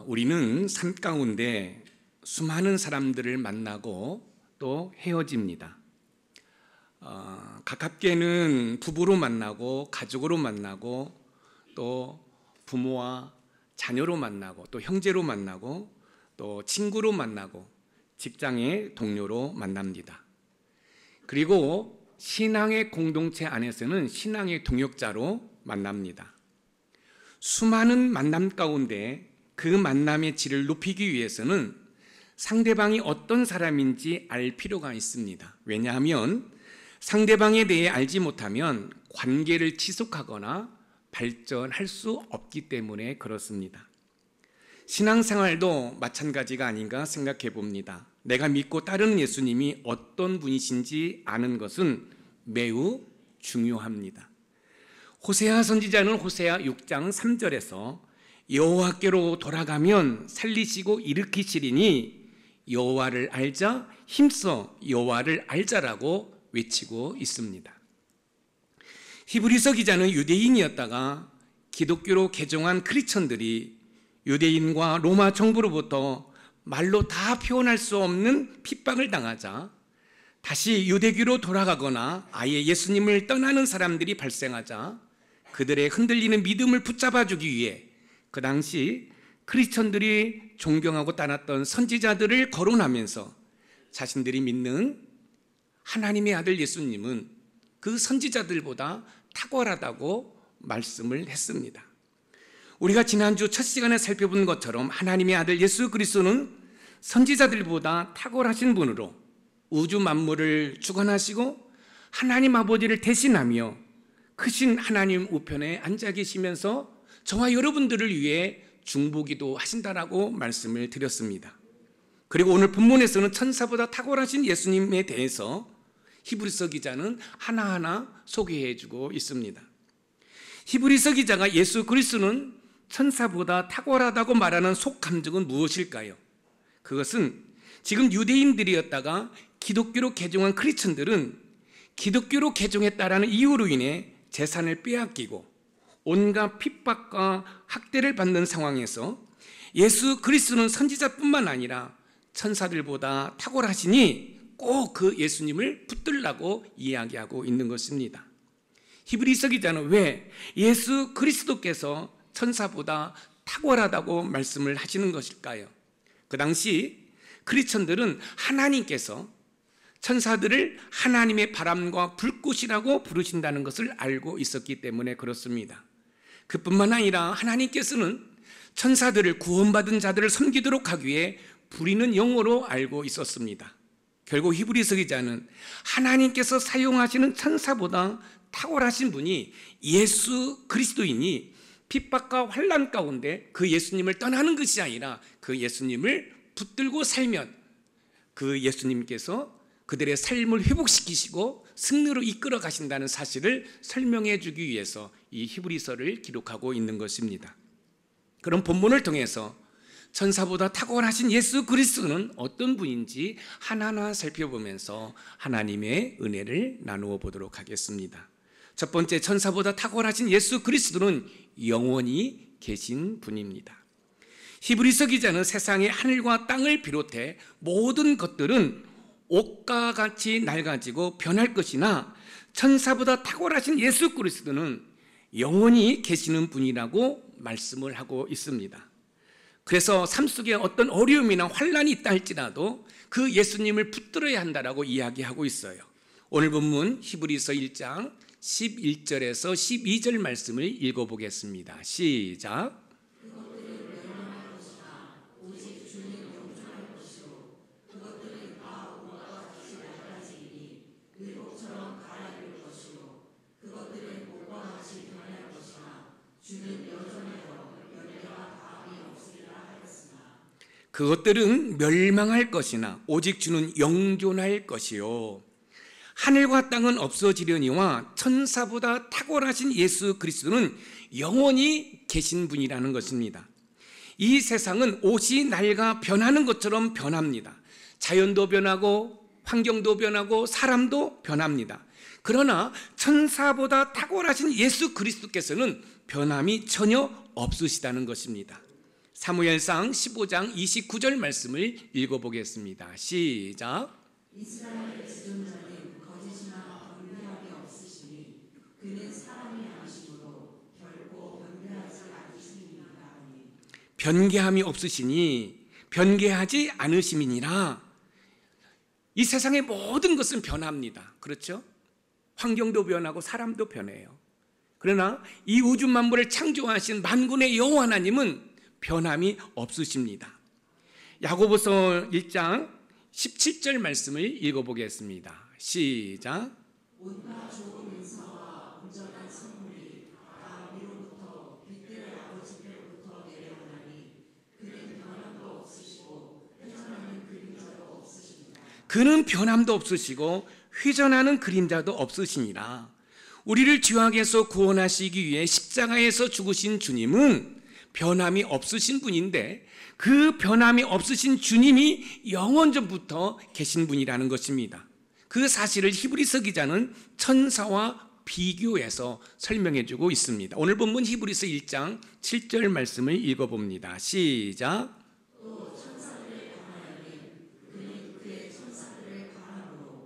우리는 삶 가운데 수많은 사람들을 만나고 또 헤어집니다. 가깝게는 부부로 만나고 가족으로 만나고 또 부모와 자녀로 만나고 또 형제로 만나고 또 친구로 만나고 직장의 동료로 만납니다. 그리고 신앙의 공동체 안에서는 신앙의 동역자로 만납니다. 수많은 만남 가운데 그 만남의 질을 높이기 위해서는 상대방이 어떤 사람인지 알 필요가 있습니다. 왜냐하면 상대방에 대해 알지 못하면 관계를 지속하거나 발전할 수 없기 때문에 그렇습니다. 신앙생활도 마찬가지가 아닌가 생각해 봅니다. 내가 믿고 따르는 예수님이 어떤 분이신지 아는 것은 매우 중요합니다. 호세아 선지자는 호세아 6장 3절에서 여호와께로 돌아가면 살리시고 일으키시리니 여호와를 알자, 힘써 여호와를 알자라고 외치고 있습니다. 히브리서 기자는 유대인이었다가 기독교로 개종한 크리스천들이 유대인과 로마 정부로부터 말로 다 표현할 수 없는 핍박을 당하자 다시 유대교로 돌아가거나 아예 예수님을 떠나는 사람들이 발생하자 그들의 흔들리는 믿음을 붙잡아주기 위해 그 당시 크리스천들이 존경하고 따랐던 선지자들을 거론하면서 자신들이 믿는 하나님의 아들 예수님은 그 선지자들보다 탁월하다고 말씀을 했습니다. 우리가 지난주 첫 시간에 살펴본 것처럼 하나님의 아들 예수 그리스도는 선지자들보다 탁월하신 분으로 우주 만물을 주관하시고 하나님 아버지를 대신하며 크신 하나님 우편에 앉아 계시면서 저와 여러분들을 위해 중보기도 하신다라고 말씀을 드렸습니다. 그리고 오늘 본문에서는 천사보다 탁월하신 예수님에 대해서 히브리서 기자는 하나하나 소개해주고 있습니다. 히브리서 기자가 예수 그리스도는 천사보다 탁월하다고 말하는 속감정은 무엇일까요? 그것은 지금 유대인들이었다가 기독교로 개종한 크리스천들은 기독교로 개종했다라는 이유로 인해 재산을 빼앗기고 온갖 핍박과 학대를 받는 상황에서 예수 그리스도는 선지자뿐만 아니라 천사들보다 탁월하시니 꼭 그 예수님을 붙들라고 이야기하고 있는 것입니다. 히브리서 기자는 왜 예수 그리스도께서 천사보다 탁월하다고 말씀을 하시는 것일까요? 그 당시 크리스천들은 하나님께서 천사들을 하나님의 바람과 불꽃이라고 부르신다는 것을 알고 있었기 때문에 그렇습니다. 그뿐만 아니라 하나님께서는 천사들을 구원받은 자들을 섬기도록 하기 위해 부리는 영으로 알고 있었습니다. 결국 히브리서 기자는 하나님께서 사용하시는 천사보다 탁월하신 분이 예수 그리스도이니 핍박과 환난 가운데 그 예수님을 떠나는 것이 아니라 그 예수님을 붙들고 살면 그 예수님께서 그들의 삶을 회복시키시고 승리로 이끌어 가신다는 사실을 설명해 주기 위해서 이 히브리서를 기록하고 있는 것입니다. 그럼 본문을 통해서 천사보다 탁월하신 예수 그리스도는 어떤 분인지 하나하나 살펴보면서 하나님의 은혜를 나누어 보도록 하겠습니다. 첫 번째, 천사보다 탁월하신 예수 그리스도는 영원히 계신 분입니다. 히브리서 기자는 세상의 하늘과 땅을 비롯해 모든 것들은 옷과 같이 낡아지고 변할 것이나 천사보다 탁월하신 예수 그리스도는 영원히 계시는 분이라고 말씀을 하고 있습니다. 그래서 삶 속에 어떤 어려움이나 환난이 있다 할지라도 그 예수님을 붙들어야 한다라고 이야기하고 있어요. 오늘 본문 히브리서 1장 11절에서 12절 말씀을 읽어보겠습니다. 시작. 그것들은 멸망할 것이나 오직 주는 영존할 것이요 하늘과 땅은 없어지려니와 천사보다 탁월하신 예수 그리스도는 영원히 계신 분이라는 것입니다. 이 세상은 옷이 낡아 변하는 것처럼 변합니다. 자연도 변하고 환경도 변하고 사람도 변합니다. 그러나 천사보다 탁월하신 예수 그리스도께서는 변함이 전혀 없으시다는 것입니다. 사무엘상 15장 29절 말씀을 읽어보겠습니다. 시작. 이스라엘 지존자는 거짓이나 변개함이 없으시니 그는 사람이 아니시므로 결코 변개하지 않으심이니라. 변개함이 없으시니 변개하지 않으심이니라. 이 세상의 모든 것은 변합니다. 그렇죠? 환경도 변하고 사람도 변해요. 그러나 이 우주 만물을 창조하신 만군의 여호와 하나님은 변함이 없으십니다. 야고보서 1장 17절 말씀을 읽어보겠습니다. 시작. 온갖 좋은 은사와 온전한 선물이 다 위로부터 빛들의 아버지께로부터 내려오나니 그는 변함도 없으시고 회전하는 그림자도 없으십니다. 그는 변함도 없으시고 회전하는 그림자도 없으시니라. 우리를 죄악에서 구원하시기 위해 십자가에서 죽으신 주님은 변함이 없으신 분인데 그 변함이 없으신 주님이 영원전부터 계신 분이라는 것입니다. 그 사실을 히브리서 기자는 천사와 비교해서 설명해 주고 있습니다. 오늘 본문 히브리서 1장 7절 말씀을 읽어봅니다. 시작. 또 천사들의 강하여는 그는 그의 천사들을 바람으로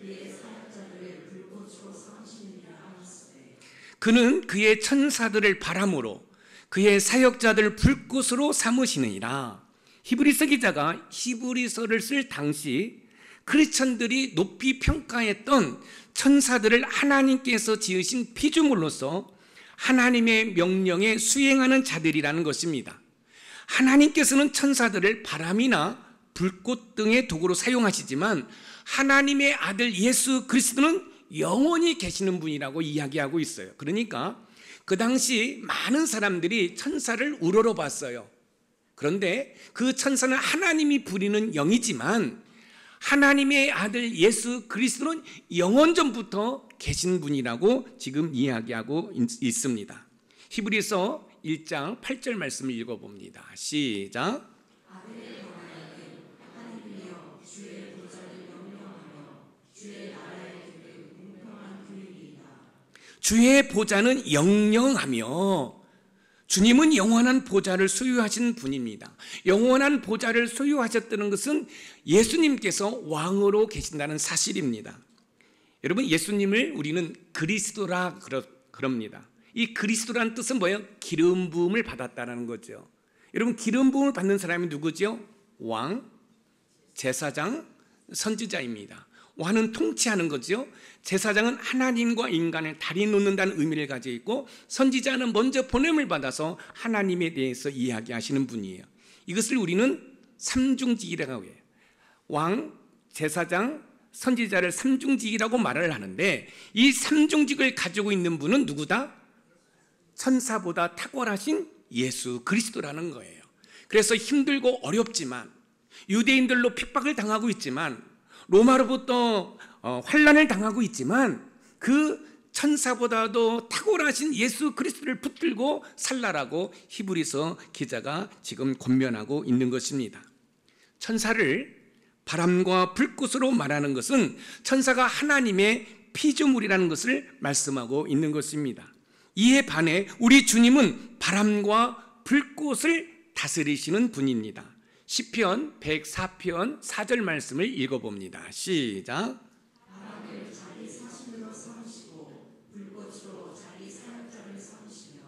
그의 사역자들을 불꽃으로 삼으시느니라 하시되 그는 그의 천사들을 바람으로 그의 사역자들을 불꽃으로 삼으시느니라. 히브리서 기자가 히브리서를 쓸 당시 크리스천들이 높이 평가했던 천사들을 하나님께서 지으신 피조물로서 하나님의 명령에 수행하는 자들이라는 것입니다. 하나님께서는 천사들을 바람이나 불꽃 등의 도구로 사용하시지만 하나님의 아들 예수 그리스도는 영원히 계시는 분이라고 이야기하고 있어요. 그러니까 그 당시 많은 사람들이 천사를 우러러 봤어요. 그런데 그 천사는 하나님이 부리는 영이지만 하나님의 아들 예수 그리스도는 영원전부터 계신 분이라고 지금 이야기하고 있습니다. 히브리서 1장 8절 말씀을 읽어봅니다. 시작. 아들의 권하여는 하나님이여 주의 보좌를 영영하며 주의 나라의 길은 공평한 규율이이다. 주의 보좌는 영영하며 주님은 영원한 보좌를 소유하신 분입니다. 영원한 보좌를 소유하셨다는 것은 예수님께서 왕으로 계신다는 사실입니다. 여러분, 예수님을 우리는 그리스도라 그럽니다. 이 그리스도라는 뜻은 뭐예요? 기름 부음을 받았다는 거죠. 여러분, 기름 부음을 받는 사람이 누구죠? 왕, 제사장, 선지자입니다. 왕은 통치하는 거죠. 제사장은 하나님과 인간을 다리 놓는다는 의미를 가지고 있고 선지자는 먼저 보냄을 받아서 하나님에 대해서 이야기하시는 분이에요. 이것을 우리는 삼중직이라고 해요. 왕, 제사장, 선지자를 삼중직이라고 말을 하는데 이 삼중직을 가지고 있는 분은 누구다? 천사보다 탁월하신 예수 그리스도라는 거예요. 그래서 힘들고 어렵지만 유대인들로 핍박을 당하고 있지만 로마로부터 환난을 당하고 있지만 그 천사보다도 탁월하신 예수 그리스도를 붙들고 살라라고 히브리서 기자가 지금 권면하고 있는 것입니다. 천사를 바람과 불꽃으로 말하는 것은 천사가 하나님의 피조물이라는 것을 말씀하고 있는 것입니다. 이에 반해 우리 주님은 바람과 불꽃을 다스리시는 분입니다. 시편 104편 4절 말씀을 읽어봅니다. 시작. 바람을 자기 사신으로 삼으시고 불꽃으로 자기 사역자를 삼으시며.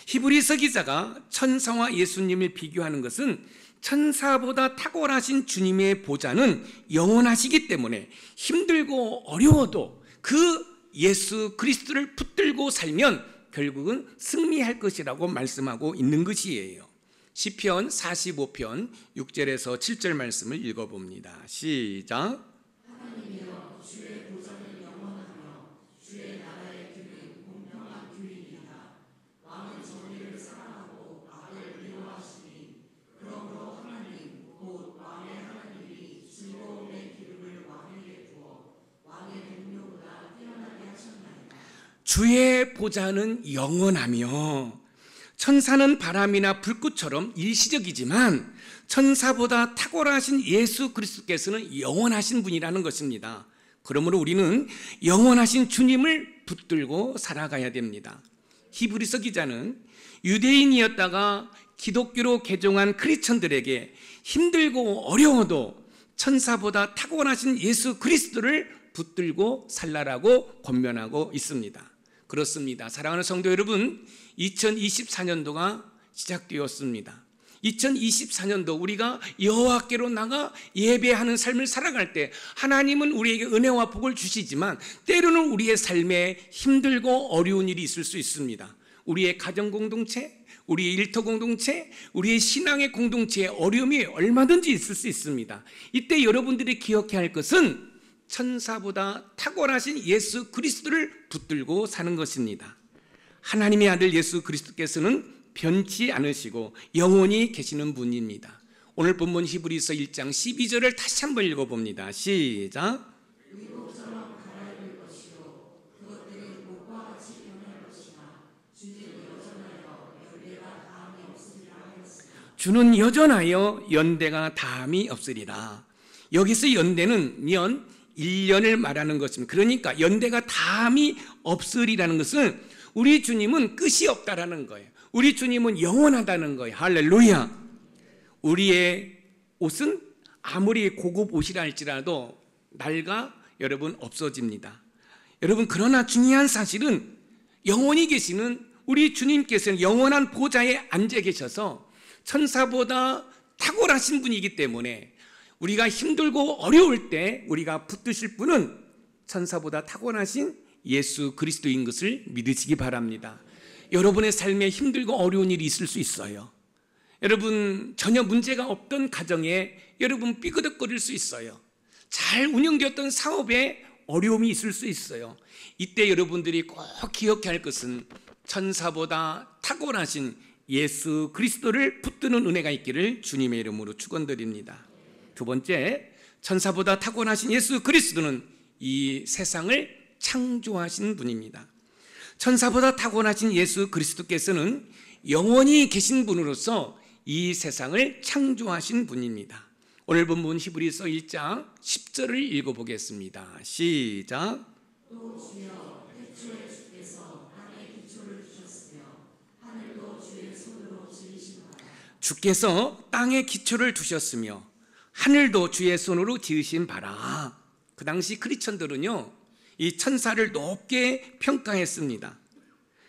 히브리서 기자가 천사와 예수님을 비교하는 것은 천사보다 탁월하신 주님의 보좌는 영원하시기 때문에 힘들고 어려워도 그 예수 그리스도를 붙들고 살면 결국은 승리할 것이라고 말씀하고 있는 것이에요. 시편 45편 6절에서 7절 말씀을 읽어봅니다. 시작. 하나님이여 주의 보좌는 영원하며 주의 나라의 길은 공평한 규율이다. 왕은 정의를 사랑하고 악을 미워하시니 그러므로 하나님 곧 왕의 하나님이 즐거움의 기름을 왕에게 부어 왕의 동료보다 뛰어나게 하셨나이다. 주의 보좌는 영원하며 천사는 바람이나 불꽃처럼 일시적이지만 천사보다 탁월하신 예수 그리스도께서는 영원하신 분이라는 것입니다. 그러므로 우리는 영원하신 주님을 붙들고 살아가야 됩니다. 히브리서 기자는 유대인이었다가 기독교로 개종한 크리스천들에게 힘들고 어려워도 천사보다 탁월하신 예수 그리스도를 붙들고 살라라고 권면하고 있습니다. 그렇습니다. 사랑하는 성도 여러분, 2024년도가 시작되었습니다. 2024년도 우리가 여호와께로 나가 예배하는 삶을 살아갈 때 하나님은 우리에게 은혜와 복을 주시지만 때로는 우리의 삶에 힘들고 어려운 일이 있을 수 있습니다. 우리의 가정 공동체, 우리의 일터 공동체, 우리의 신앙의 공동체에 어려움이 얼마든지 있을 수 있습니다. 이때 여러분들이 기억해야 할 것은 천사보다 탁월하신 예수 그리스도를 붙들고 사는 것입니다. 하나님의 아들 예수 그리스도께서는 변치 않으시고 영원히 계시는 분입니다. 오늘 본문 히브리서 1장 12절을 다시 한번 읽어봅니다. 시작. 의복처럼 갈아입을 것이요 그것들은 목과 같이 변할 것이나 주는 여전하여 연대가 다함이 없으리라 하였으나 주는 여전하여 연대가 다함이 없으리라. 여기서 연대는 1년을 말하는 것입니다. 그러니까 연대가 다함이 없으리라는 것은 우리 주님은 끝이 없다라는 거예요. 우리 주님은 영원하다는 거예요. 할렐루야. 우리의 옷은 아무리 고급 옷이라 할지라도 낡아 여러분 없어집니다. 여러분, 그러나 중요한 사실은 영원히 계시는 우리 주님께서는 영원한 보좌에 앉아 계셔서 천사보다 탁월하신 분이기 때문에 우리가 힘들고 어려울 때 우리가 붙드실 분은 천사보다 탁월하신 예수 그리스도인 것을 믿으시기 바랍니다. 여러분의 삶에 힘들고 어려운 일이 있을 수 있어요. 여러분, 전혀 문제가 없던 가정에 여러분 삐그덕거릴 수 있어요. 잘 운영되었던 사업에 어려움이 있을 수 있어요. 이때 여러분들이 꼭 기억해야 할 것은 천사보다 탁월하신 예수 그리스도를 붙드는 은혜가 있기를 주님의 이름으로 축원드립니다. 두 번째, 천사보다 탁월하신 예수 그리스도는 이 세상을 창조하신 분입니다. 천사보다 탁월하신 예수 그리스도께서는 영원히 계신 분으로서 이 세상을 창조하신 분입니다. 오늘 본문 히브리서 1장 10절을 읽어보겠습니다. 시작. 또 주여 태초에 주께서 땅에 기초를 두셨으며 하늘도 주의 손으로 지으신 바라. 주께서 땅에 기초를 두셨으며 하늘도 주의 손으로 지으신 바라. 그 당시 크리스천들은요, 이 천사를 높게 평가했습니다.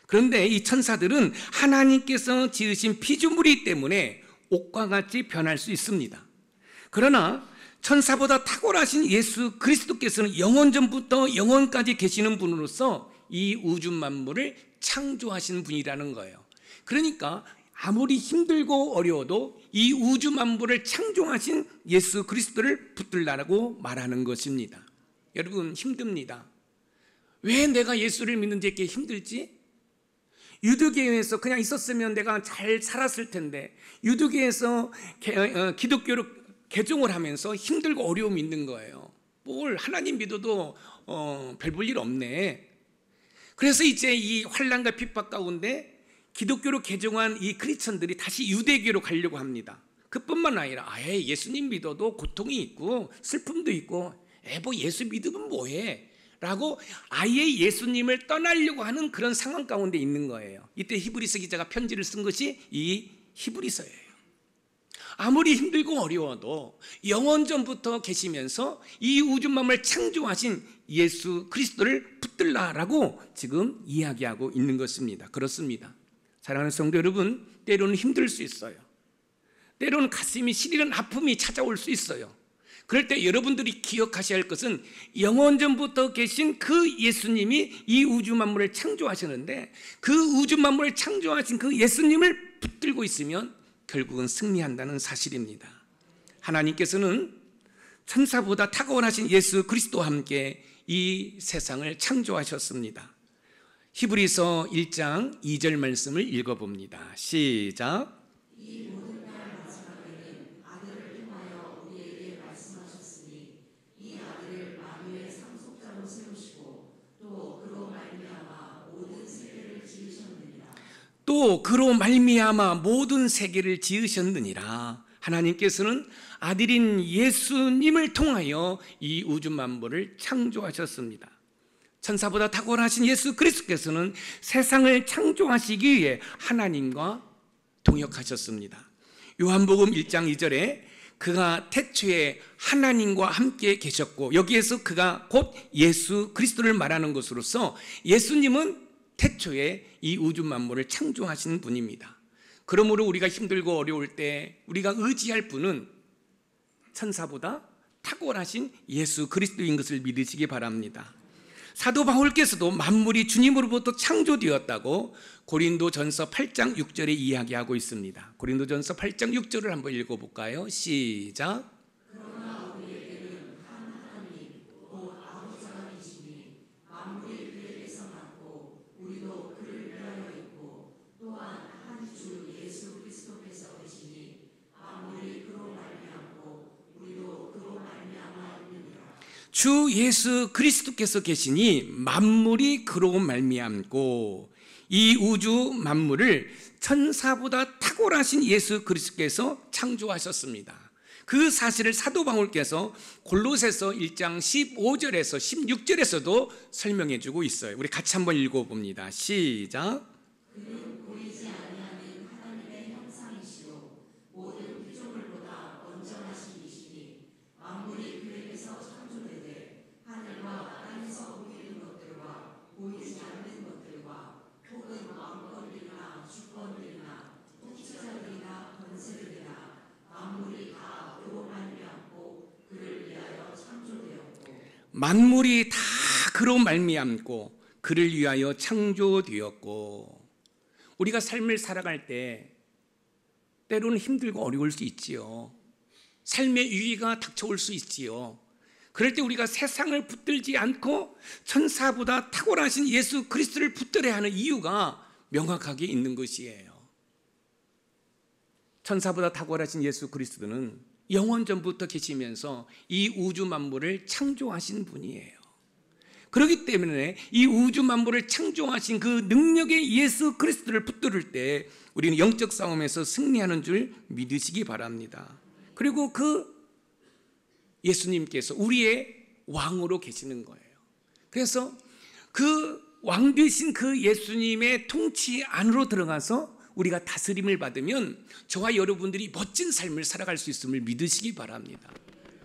그런데 이 천사들은 하나님께서 지으신 피조물이기 때문에 옷과 같이 변할 수 있습니다. 그러나 천사보다 탁월하신 예수 그리스도께서는 영원전부터 영원까지 계시는 분으로서 이 우주 만물을 창조하신 분이라는 거예요. 그러니까 아무리 힘들고 어려워도 이 우주 만물을 창조하신 예수 그리스도를 붙들라고 말하는 것입니다. 여러분, 힘듭니다. 왜 내가 예수를 믿는지 이렇게 힘들지? 유대교에서 그냥 있었으면 내가 잘 살았을 텐데 유대교에서 기독교로 개종을 하면서 힘들고 어려움이 있는 거예요. 뭘 하나님 믿어도 별 볼 일 없네. 그래서 이제 이 환난과 핍박 가운데 기독교로 개종한 이 크리스천들이 다시 유대교로 가려고 합니다. 그뿐만 아니라 아예 예수님 믿어도 고통이 있고 슬픔도 있고 뭐 예수 믿으면 뭐해? 라고 아예 예수님을 떠나려고 하는 그런 상황 가운데 있는 거예요. 이때 히브리서 기자가 편지를 쓴 것이 이 히브리서예요. 아무리 힘들고 어려워도 영원전부터 계시면서 이 우주 만물을 창조하신 예수 그리스도를 붙들라라고 지금 이야기하고 있는 것입니다. 그렇습니다. 사랑하는 성도 여러분, 때로는 힘들 수 있어요. 때로는 가슴이 시리는 아픔이 찾아올 수 있어요. 그럴 때 여러분들이 기억하셔야 할 것은 영원전부터 계신 그 예수님이 이 우주 만물을 창조하셨는데 그 우주 만물을 창조하신 그 예수님을 붙들고 있으면 결국은 승리한다는 사실입니다. 하나님께서는 천사보다 탁월하신 예수 그리스도와 함께 이 세상을 창조하셨습니다. 히브리서 1장 2절 말씀을 읽어봅니다. 시작. 이 모든 날 마지막에는 아들을 통하여 우리에게 말씀하셨으니 이 아들을 만유의 상속자로 세우시고 또 그로 말미암아 모든 세계를 지으셨느니라. 또 그로 말미암아 모든 세계를 지으셨느니라. 하나님께서는 아들인 예수님을 통하여 이 우주 만물을 창조하셨습니다. 천사보다 탁월하신 예수 그리스도께서는 세상을 창조하시기 위해 하나님과 동역하셨습니다. 요한복음 1장 2절에 그가 태초에 하나님과 함께 계셨고, 여기에서 그가 곧 예수 그리스도를 말하는 것으로서 예수님은 태초에 이 우주 만물을 창조하신 분입니다. 그러므로 우리가 힘들고 어려울 때 우리가 의지할 분은 천사보다 탁월하신 예수 그리스도인 것을 믿으시기 바랍니다. 사도 바울께서도 만물이 주님으로부터 창조되었다고 고린도전서 8장 6절에 이야기하고 있습니다. 고린도전서 8장 6절을 한번 읽어볼까요? 시작. 그러나 우리에게는 한 하나님 곧 아버지가 계시니 만물이 그에게서 났고 우리도 그를 위하여 있고 또한 한 주 예수 그리스도께서 계시니 만물이 그로 말미암고 우리도 그로 말미암아 있느니라. 주 예수 그리스도께서 계시니 만물이 그로 말미암고, 이 우주 만물을 천사보다 탁월하신 예수 그리스도께서 창조하셨습니다. 그 사실을 사도 바울께서 골로새서 1장 15절에서 16절에서도 설명해 주고 있어요. 우리 같이 한번 읽어봅니다. 시작. 그는 보이지 아니하는 하나님의 형상이시요 모든 피조물보다 먼저하신 이시니 만물이 그에게서 창조되되 하늘과 땅에서 보이는 것들과 보이지 않는 것들과 혹은 왕권들이나 주권들이나 통치자들이나 권세들이나 만물이 다 그로 말미암고 그를 위하여 창조되었고, 만물이 다 그로 말미암고 그를 위하여 창조되었고. 우리가 삶을 살아갈 때 때로는 힘들고 어려울 수 있지요. 삶의 위기가 닥쳐올 수 있지요. 그럴 때 우리가 세상을 붙들지 않고 천사보다 탁월하신 예수 그리스도를 붙들어야 하는 이유가 명확하게 있는 것이에요. 천사보다 탁월하신 예수 그리스도는 영원 전부터 계시면서 이 우주 만물을 창조하신 분이에요. 그렇기 때문에 이 우주 만물을 창조하신 그 능력의 예수 그리스도를 붙들을 때 우리는 영적 싸움에서 승리하는 줄 믿으시기 바랍니다. 그리고 그 예수님께서 우리의 왕으로 계시는 거예요. 그래서 그 왕 되신 그 예수님의 통치 안으로 들어가서 우리가 다스림을 받으면 저와 여러분들이 멋진 삶을 살아갈 수 있음을 믿으시기 바랍니다.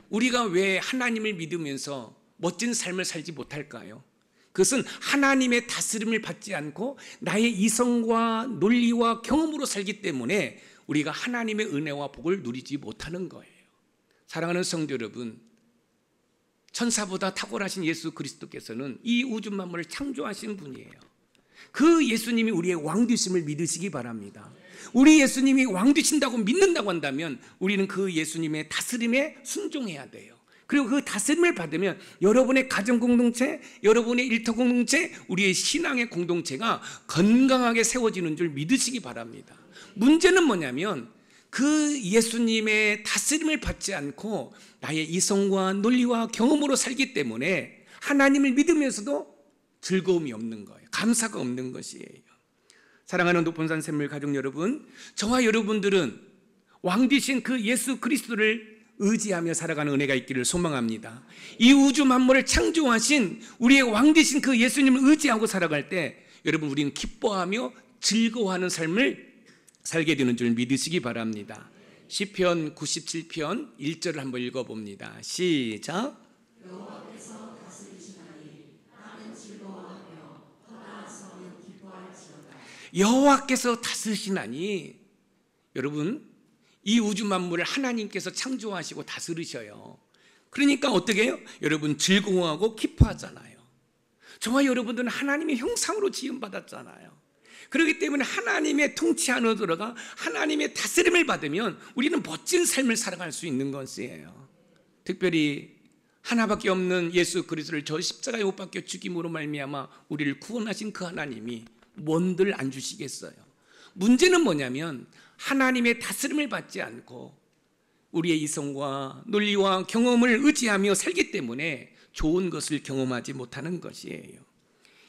우리가 왜 하나님을 믿으면서 멋진 삶을 살지 못할까요? 그것은 하나님의 다스림을 받지 않고 나의 이성과 논리와 경험으로 살기 때문에 우리가 하나님의 은혜와 복을 누리지 못하는 거예요. 사랑하는 성도 여러분, 천사보다 탁월하신 예수 그리스도께서는 이 우주 만물을 창조하신 분이에요. 그 예수님이 우리의 왕 되심을 믿으시기 바랍니다. 우리 예수님이 왕 되신다고 믿는다고 한다면 우리는 그 예수님의 다스림에 순종해야 돼요. 그리고 그 다스림을 받으면 여러분의 가정 공동체, 여러분의 일터 공동체, 우리의 신앙의 공동체가 건강하게 세워지는 줄 믿으시기 바랍니다. 문제는 뭐냐면 그 예수님의 다스림을 받지 않고 나의 이성과 논리와 경험으로 살기 때문에 하나님을 믿으면서도 즐거움이 없는 거예요. 감사가 없는 것이에요. 사랑하는 높은산 샘물 가족 여러분, 저와 여러분들은 왕 되신 그 예수 그리스도를 의지하며 살아가는 은혜가 있기를 소망합니다. 이 우주 만물을 창조하신 우리의 왕 되신 그 예수님을 의지하고 살아갈 때 여러분, 우리는 기뻐하며 즐거워하는 삶을 살게 되는 줄 믿으시기 바랍니다. 시편 97편 1절을 한번 읽어봅니다. 시작. 여호와께서 다스리시나니 나는 즐거워하며 허다하서는 기뻐할지어다. 여호와께서 다스리시나니, 여러분, 이 우주 만물을 하나님께서 창조하시고 다스리셔요. 그러니까 어떻게 해요? 여러분 즐거워하고 기뻐하잖아요. 저와 여러분들은 하나님의 형상으로 지음받았잖아요. 그렇기 때문에 하나님의 통치 안으로 들어가 하나님의 다스림을 받으면 우리는 멋진 삶을 살아갈 수 있는 것이에요. 특별히 하나밖에 없는 예수 그리스도를 저 십자가에 못 박혀 죽임으로 말미암아 우리를 구원하신 그 하나님이 뭔들 안 주시겠어요? 문제는 뭐냐면 하나님의 다스림을 받지 않고 우리의 이성과 논리와 경험을 의지하며 살기 때문에 좋은 것을 경험하지 못하는 것이에요.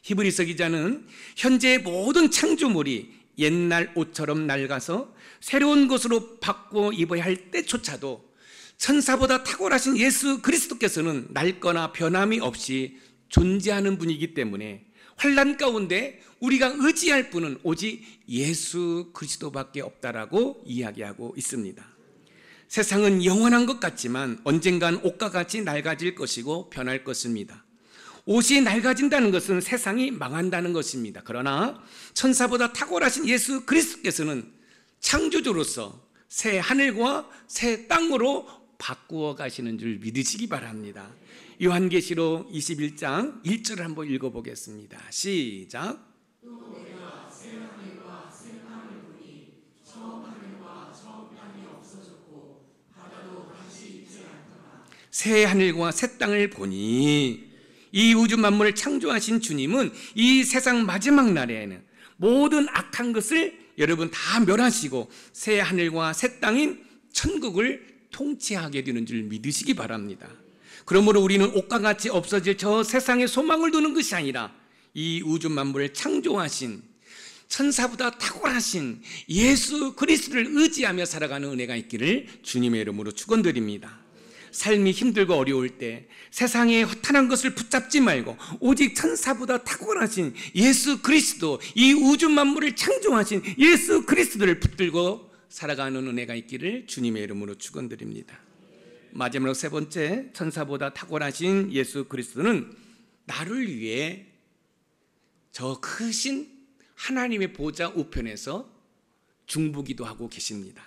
히브리서 기자는 현재 모든 창조물이 옛날 옷처럼 낡아서 새로운 것으로 바꿔 입어야 할 때조차도 천사보다 탁월하신 예수 그리스도께서는 낡거나 변함이 없이 존재하는 분이기 때문에 환난 가운데 우리가 의지할 분은 오직 예수 그리스도밖에 없다라고 이야기하고 있습니다. 세상은 영원한 것 같지만 언젠간 옷과 같이 낡아질 것이고 변할 것입니다. 옷이 낡아진다는 것은 세상이 망한다는 것입니다. 그러나 천사보다 탁월하신 예수 그리스도께서는 창조주로서 새 하늘과 새 땅으로 바꾸어 가시는 줄 믿으시기 바랍니다. 요한계시록 21장 1절을 한번 읽어보겠습니다. 시작. 또 내가 새 하늘과 새 땅을 보니 처음 하늘과 처음 땅이 없어졌고 바다도 다시 있지 않더라. 새 하늘과 새 땅을 보니 이 우주 만물을 창조하신 주님은 이 세상 마지막 날에는 모든 악한 것을 여러분 다 멸하시고 새 하늘과 새 땅인 천국을 통치하게 되는 줄 믿으시기 바랍니다. 그러므로 우리는 옷과 같이 없어질 저 세상에 소망을 두는 것이 아니라 이 우주 만물을 창조하신 천사보다 탁월하신 예수 그리스도를 의지하며 살아가는 은혜가 있기를 주님의 이름으로 축원드립니다. 삶이 힘들고 어려울 때 세상의 허탄한 것을 붙잡지 말고 오직 천사보다 탁월하신 예수 그리스도, 이 우주 만물을 창조하신 예수 그리스도를 붙들고 살아가는 은혜가 있기를 주님의 이름으로 축원드립니다. 마지막으로 세 번째, 천사보다 탁월하신 예수 그리스도는 나를 위해 저 크신 하나님의 보좌 우편에서 중보기도 하고 계십니다.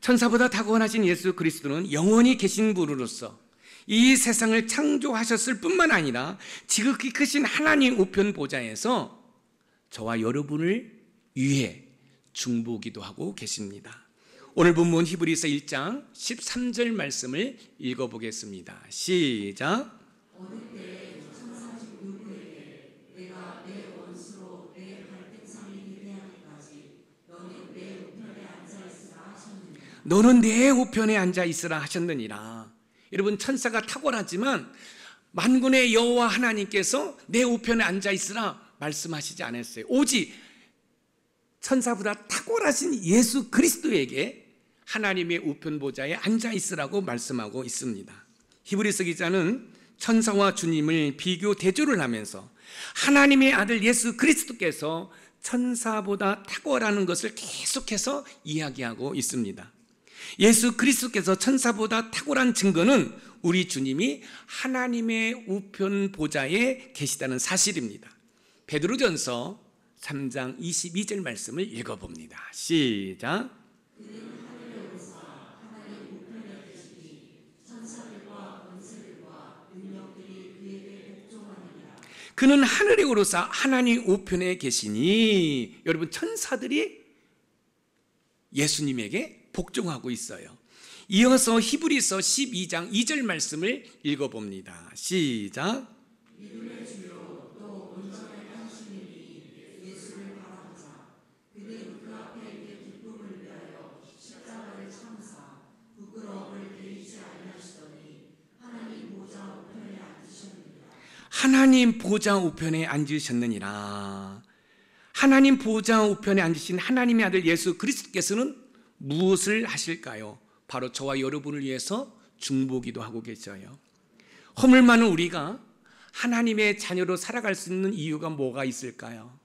천사보다 탁월하신 예수 그리스도는 영원히 계신 분으로서 이 세상을 창조하셨을 뿐만 아니라 지극히 크신 하나님 우편 보좌에서 저와 여러분을 위해 중보기도 하고 계십니다. 오늘 본문 히브리서 1장 13절 말씀을 읽어보겠습니다. 시작. 어느 때 천사중 누구에게 내가 내 원수로 내 발등상에 이르게 하기까지 너는 내 우편에 앉아있으라 하셨느니라. 너는 내 우편에 앉아있으라 하셨느니라. 여러분, 천사가 탁월하지만 만군의 여호와 하나님께서 내 우편에 앉아있으라 말씀하시지 않았어요. 오직 천사보다 탁월하신 예수 그리스도에게 하나님의 우편 보좌에 앉아 있으라고 말씀하고 있습니다. 히브리서 기자는 천사와 주님을 비교 대조를 하면서 하나님의 아들 예수 그리스도께서 천사보다 탁월하는 것을 계속해서 이야기하고 있습니다. 예수 그리스도께서 천사보다 탁월한 증거는 우리 주님이 하나님의 우편 보좌에 계시다는 사실입니다. 베드로전서 3장 22절 말씀을 읽어봅니다. 시작. 그는 하늘에 오르사 하나님 우편에 계시니. 여러분, 천사들이 예수님에게 복종하고 있어요. 이어서 히브리서 12장 2절 말씀을 읽어봅니다. 시작. 믿음의 주요 또 온전한 당신이 예수를 바라보자. 그는 그 앞에 있는 기쁨을 위하여 십자가를 참사 부끄러움을 베이지 아니하시더니 하나님 보좌 우편에 앉으셨느니라. 하나님 보좌 우편에 앉으셨느니라. 하나님 보좌 우편에 앉으신 하나님의 아들 예수 그리스도께서는 무엇을 하실까요? 바로 저와 여러분을 위해서 중보기도 하고 계셔요. 허물 많은 우리가 하나님의 자녀로 살아갈 수 있는 이유가 뭐가 있을까요?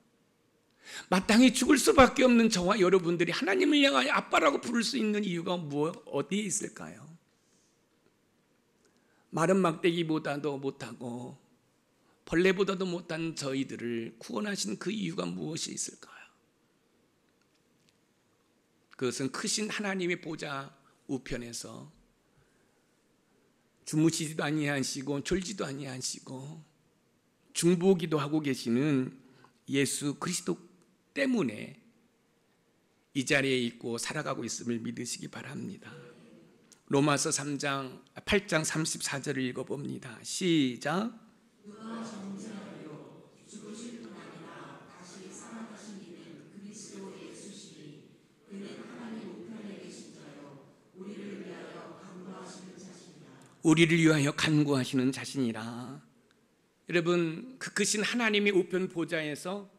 마땅히 죽을 수밖에 없는 저와 여러분들이 하나님을 향하여 아빠라고 부를 수 있는 이유가 어디에 있을까요? 마른 막대기보다도 못하고 벌레보다도 못한 저희들을 구원하신 그 이유가 무엇이 있을까요? 그것은 크신 하나님의 보좌 우편에서 주무시지도 아니하시고 졸지도 아니하시고 중보기도 하고 계시는 예수 그리스도 때문에 이 자리에 있고 살아가고 있음을 믿으시기 바랍니다. 로마서 8장 34절을 읽어봅니다. 시작. 누가 정죄하리요 죽으실 뿐 아니라 다시 살아가신 이는 그리스도 예수시니 그는 하나님 우편에 계신 자요 우리를 위하여 간구하시는 자신이라. 우리를 위하여 간구하시는 자신이라. 여러분, 그 크신 하나님의 우편 보좌에서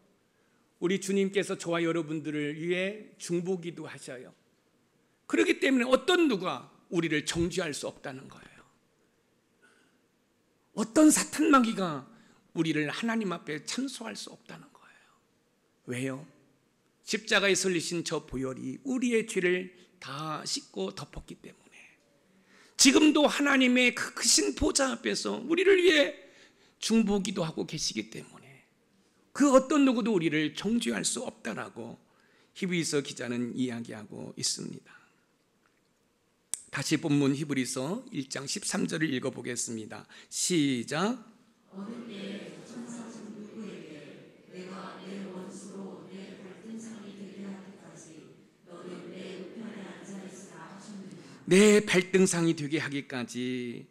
우리 주님께서 저와 여러분들을 위해 중보기도 하셔요. 그렇기 때문에 어떤 누가 우리를 정죄할 수 없다는 거예요. 어떤 사탄 마귀가 우리를 하나님 앞에 참소할 수 없다는 거예요. 왜요? 십자가에 설리신 저 보혈이 우리의 죄를 다 씻고 덮었기 때문에, 지금도 하나님의 그 크신 보좌 앞에서 우리를 위해 중보기도 하고 계시기 때문에 그 어떤 누구도 우리를 정죄할 수 없다라고 히브리서 기자는 이야기하고 있습니다. 다시 본문 히브리서 1장 13절을 읽어보겠습니다. 시작. 어느 때 천사중 누구에게 내가 내 원수로 내 발등상이 되게 하기까지 너는 내 우편에 앉아 있으라 하셨느냐. 내 발등상이 되게 하기까지.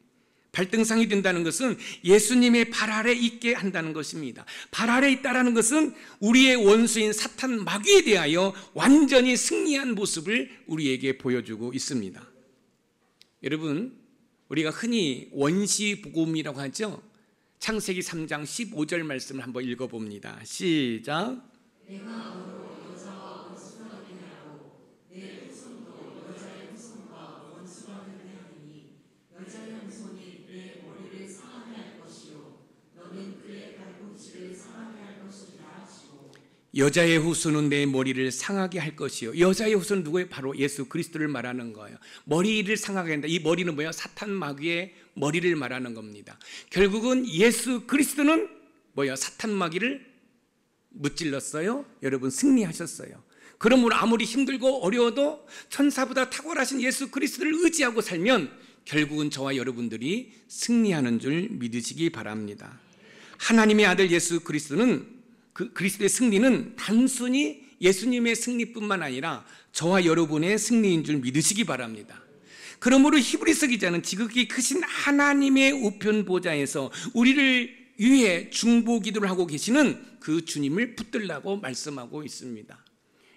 발등상이 된다는 것은 예수님의 발 아래 있게 한다는 것입니다. 발 아래 있다라는 것은 우리의 원수인 사탄 마귀에 대하여 완전히 승리한 모습을 우리에게 보여주고 있습니다. 여러분, 우리가 흔히 원시복음이라고 하죠. 창세기 3장 15절 말씀을 한번 읽어봅니다. 시작. 내가 너로 여자와 원수가 되게 하고 내 후손도 여자의 후손과 원수가 되게 하리니 여자의 후손이 내 머리를 상하게 할 것이요 너는 그의 발꿈치를 상하게 할 것이라 하시고. 여자의 후손은 내 머리를 상하게 할 것이요. 여자의 후손은 누구예요? 바로 예수 그리스도를 말하는 거예요. 머리를 상하게 한다. 이 머리는 뭐예요? 사탄 마귀의 머리를 말하는 겁니다. 결국은 예수 그리스도는 뭐예요? 사탄 마귀를 무찔렀어요. 여러분, 승리하셨어요. 그러므로 아무리 힘들고 어려워도 천사보다 탁월하신 예수 그리스도를 의지하고 살면 결국은 저와 여러분들이 승리하는 줄 믿으시기 바랍니다. 하나님의 아들 예수 그리스도는, 그 그리스도의 승리는 단순히 예수님의 승리뿐만 아니라 저와 여러분의 승리인 줄 믿으시기 바랍니다. 그러므로 히브리서 기자는 지극히 크신 하나님의 우편 보좌에서 우리를 위해 중보 기도를 하고 계시는 그 주님을 붙들라고 말씀하고 있습니다.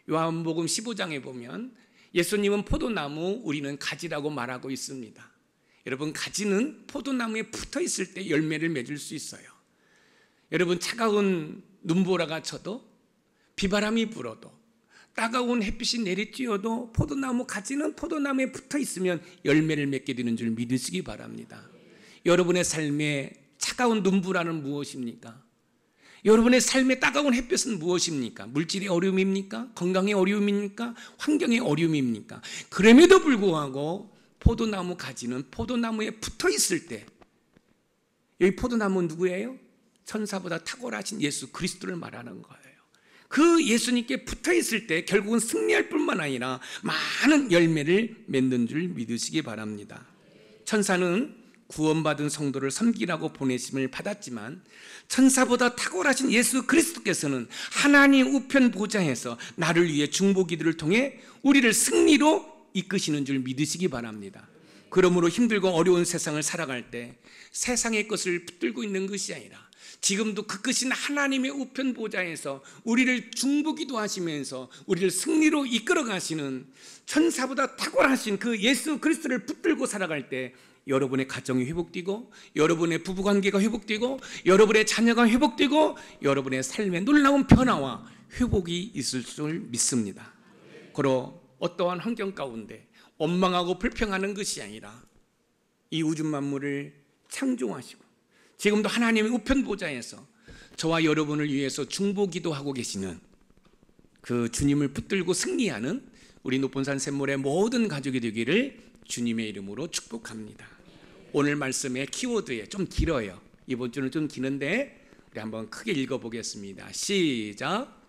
요한복음 15장에 보면 예수님은 포도나무, 우리는 가지라고 말하고 있습니다. 여러분, 가지는 포도나무에 붙어 있을 때 열매를 맺을 수 있어요. 여러분, 차가운 눈보라가 쳐도, 비바람이 불어도, 따가운 햇빛이 내리쬐어도 포도나무 가지는 포도나무에 붙어 있으면 열매를 맺게 되는 줄 믿으시기 바랍니다. 여러분의 삶에 차가운 눈보라는 무엇입니까? 여러분의 삶의 따가운 햇볕은 무엇입니까? 물질의 어려움입니까? 건강의 어려움입니까? 환경의 어려움입니까? 그럼에도 불구하고 포도나무 가지는 포도나무에 붙어 있을 때, 여기 포도나무는 누구예요? 천사보다 탁월하신 예수 그리스도를 말하는 거예요. 그 예수님께 붙어 있을 때 결국은 승리할 뿐만 아니라 많은 열매를 맺는 줄 믿으시기 바랍니다. 천사는 구원받은 성도를 섬기라고 보내심을 받았지만 천사보다 탁월하신 예수 그리스도께서는 하나님 우편 보좌에서 나를 위해 중보 기도를 통해 우리를 승리로 이끄시는 줄 믿으시기 바랍니다. 그러므로 힘들고 어려운 세상을 살아갈 때 세상의 것을 붙들고 있는 것이 아니라 지금도 그 크신 하나님의 우편 보좌에서 우리를 중보기도 하시면서 우리를 승리로 이끌어 가시는 천사보다 탁월하신 그 예수 그리스도를 붙들고 살아갈 때 여러분의 가정이 회복되고 여러분의 부부관계가 회복되고 여러분의 자녀가 회복되고 여러분의 삶에 놀라운 변화와 회복이 있을 줄 믿습니다. 그러 어떠한 환경 가운데 원망하고 불평하는 것이 아니라 이 우주 만물을 창조하시고 지금도 하나님의 우편 보좌에서 저와 여러분을 위해서 중보기도하고 계시는 그 주님을 붙들고 승리하는 우리 높은산 샘물의 모든 가족이 되기를 주님의 이름으로 축복합니다. 오늘 말씀의 키워드에 좀 길어요. 이번 주는 좀 기는데 우리 한번 크게 읽어보겠습니다. 시작.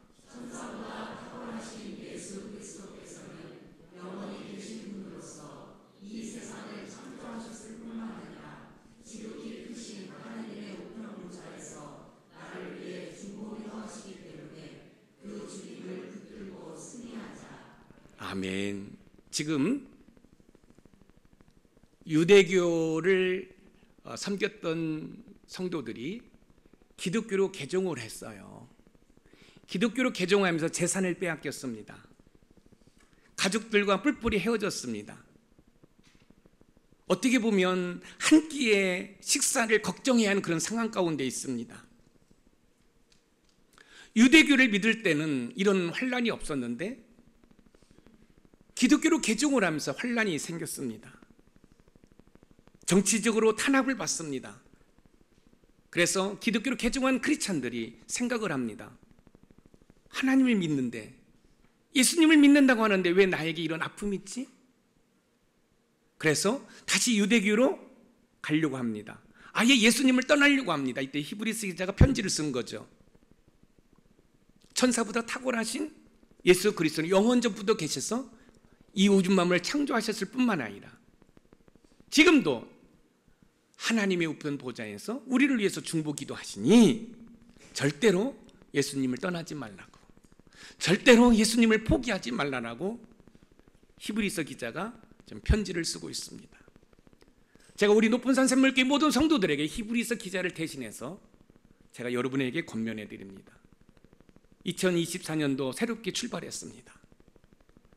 아멘. 지금 유대교를 섬겼던 성도들이 기독교로 개종을 했어요. 기독교로 개종하면서 재산을 빼앗겼습니다. 가족들과 뿔뿔이 헤어졌습니다. 어떻게 보면 한 끼의 식사를 걱정해야 하는 그런 상황 가운데 있습니다. 유대교를 믿을 때는 이런 환란이 없었는데 기독교로 개종을 하면서 환란이 생겼습니다. 정치적으로 탄압을 받습니다. 그래서 기독교로 개종한 크리스찬들이 생각을 합니다. 하나님을 믿는데, 예수님을 믿는다고 하는데 왜 나에게 이런 아픔이 있지? 그래서 다시 유대교로 가려고 합니다. 아예 예수님을 떠나려고 합니다. 이때 히브리서 기자가 편지를 쓴 거죠. 천사보다 탁월하신 예수 그리스도는 영원전부터 계셔서 이 우주 만물을 창조하셨을 뿐만 아니라 지금도 하나님의 우편 보좌에서 우리를 위해서 중보기도 하시니 절대로 예수님을 떠나지 말라고, 절대로 예수님을 포기하지 말라라고 히브리서 기자가 좀 편지를 쓰고 있습니다. 제가 우리 높은 산 샘물교회 모든 성도들에게 히브리서 기자를 대신해서 제가 여러분에게 권면해 드립니다. 2024년도 새롭게 출발했습니다.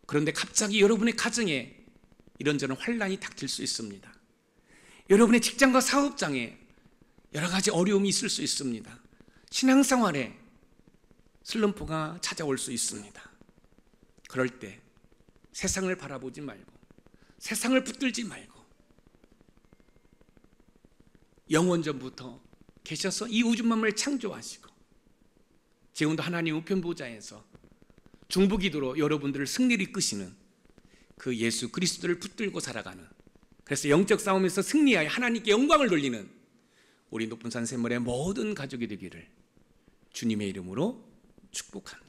그런데 갑자기 여러분의 가정에 이런저런 환란이 닥칠 수 있습니다. 여러분의 직장과 사업장에 여러 가지 어려움이 있을 수 있습니다. 신앙생활에 슬럼프가 찾아올 수 있습니다. 그럴 때 세상을 바라보지 말고, 세상을 붙들지 말고, 영원전부터 계셔서 이 우주 만물을 창조하시고 지금도 하나님 우편 보좌에서 중보기도로 여러분들을 승리를 이끄시는 그 예수 그리스도를 붙들고 살아가는, 그래서 영적 싸움에서 승리하여 하나님께 영광을 돌리는 우리 높은 산 샘물의 모든 가족이 되기를 주님의 이름으로 축복합니다.